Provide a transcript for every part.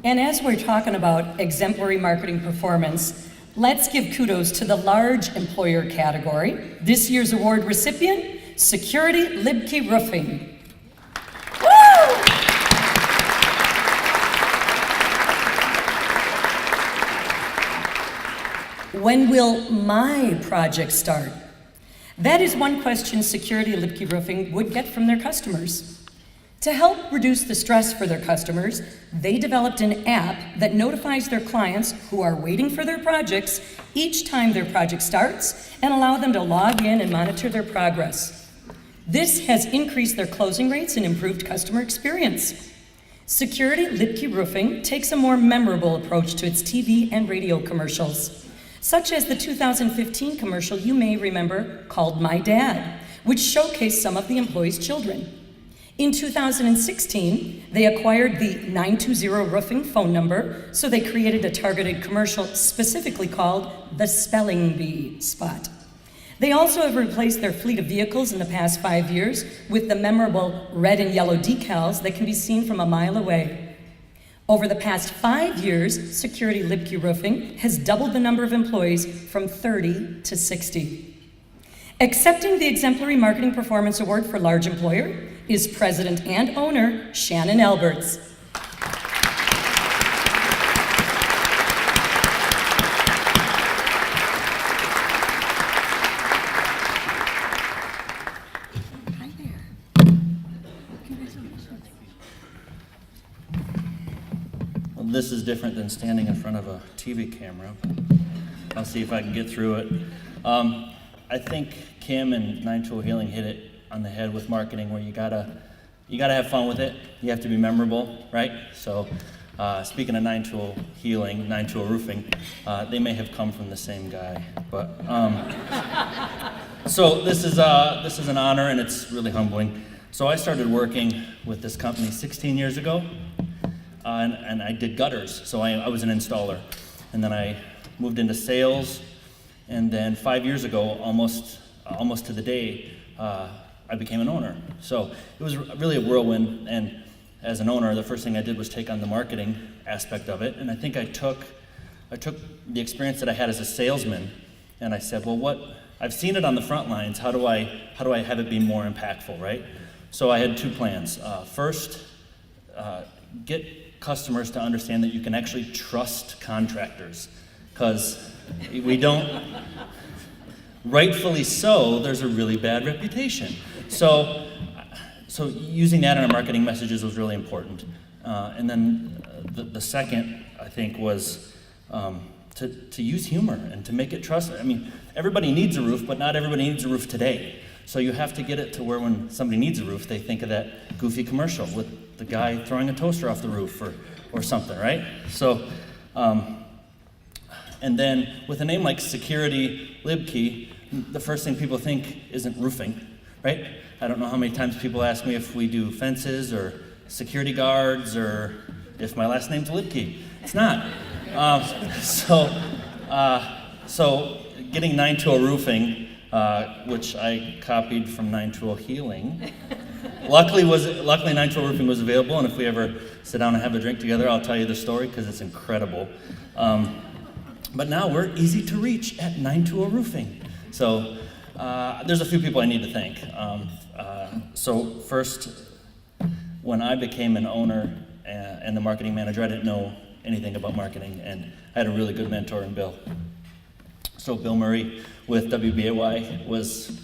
And as we're talking about exemplary marketing performance, let's give kudos to the large employer category. This year's award recipient, Security Luebke Roofing. Woo! When will my project start? That is one question Security Luebke Roofing would get from their customers. To help reduce the stress for their customers, they developed an app that notifies their clients who are waiting for their projects each time their project starts and allow them to log in and monitor their progress. This has increased their closing rates and improved customer experience. Security Luebke Roofing takes a more memorable approach to its TV and radio commercials, such as the 2015 commercial you may remember called My Dad, which showcased some of the employees' children. In 2016, they acquired the 920 roofing phone number, so they created a targeted commercial specifically called the Spelling Bee spot. They also have replaced their fleet of vehicles in the past 5 years with the memorable red and yellow decals that can be seen from a mile away. Over the past 5 years, Security Luebke Roofing has doubled the number of employees from 30 to 60. Accepting the Exemplary Marketing Performance Award for Large Employer is President and owner Shannon Alberts. Hi there. Well, this is different than standing in front of a TV camera. I'll see if I can get through it. I think Kim and 920 Healing hit it on the head with marketing, where you gotta have fun with it. You have to be memorable, right? So, speaking of 920 Healing, 920 Roofing, they may have come from the same guy, but so this is an honor, and it's really humbling. So I started working with this company 16 years ago, and I did gutters. So I was an installer, and then I moved into sales, and then 5 years ago, almost to the day, I became an owner. So it was really a whirlwind, and as an owner, the first thing I did was take on the marketing aspect of it, and I think I took the experience that I had as a salesman, and I said, well, I've seen it on the front lines, how do I have it be more impactful, right? So I had two plans. First, get customers to understand that you can actually trust contractors, because we don't. Rightfully so, there's a really bad reputation. So using that in our marketing messages was really important. And then the second, I think, was to use humor and to make it trustworthy. I mean, everybody needs a roof, but not everybody needs a roof today. So you have to get it to where when somebody needs a roof, they think of that goofy commercial with the guy throwing a toaster off the roof or something, right? So, and then with a name like Security Luebke, the first thing people think isn't roofing, right? I don't know how many times people ask me if we do fences or security guards or if my last name's Luebke. It's not. So getting 920 Roofing, which I copied from 920 Healing. Luckily 920 Roofing was available, and if we ever sit down and have a drink together, I'll tell you the story because it's incredible. But now we're easy to reach at 920 Roofing. So there's a few people I need to thank. So first, when I became an owner and the marketing manager, I didn't know anything about marketing, and I had a really good mentor in Bill. So Bill Murray with WBAY was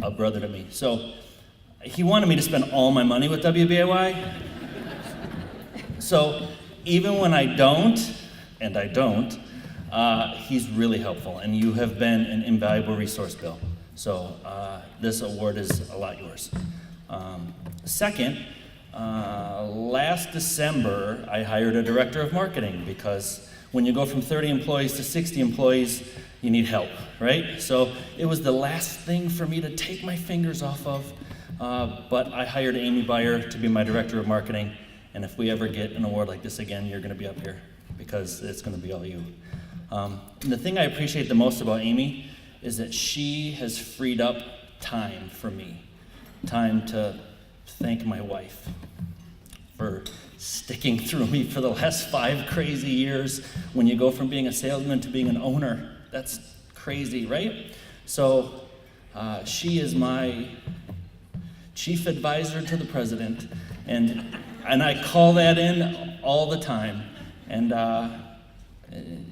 a brother to me. So he wanted me to spend all my money with WBAY. So even when I don't, and I don't, he's really helpful, and you have been an invaluable resource, Bill. So this award is a lot yours. Second, last December, I hired a director of marketing, because when you go from 30 employees to 60 employees, you need help, right? So it was the last thing for me to take my fingers off of, but I hired Amy Beyer to be my director of marketing, and if we ever get an award like this again, you're gonna be up here, because it's gonna be all you. And the thing I appreciate the most about Amy is that she has freed up time for me, time to thank my wife for sticking through me for the last 5 crazy years. When you go from being a salesman to being an owner, that's crazy, right? So she is my chief advisor to the president, and I call that in all the time. And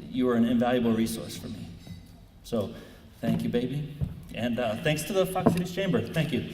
you are an invaluable resource for me. So thank you, baby. And thanks to the Fox Cities Chamber. Thank you.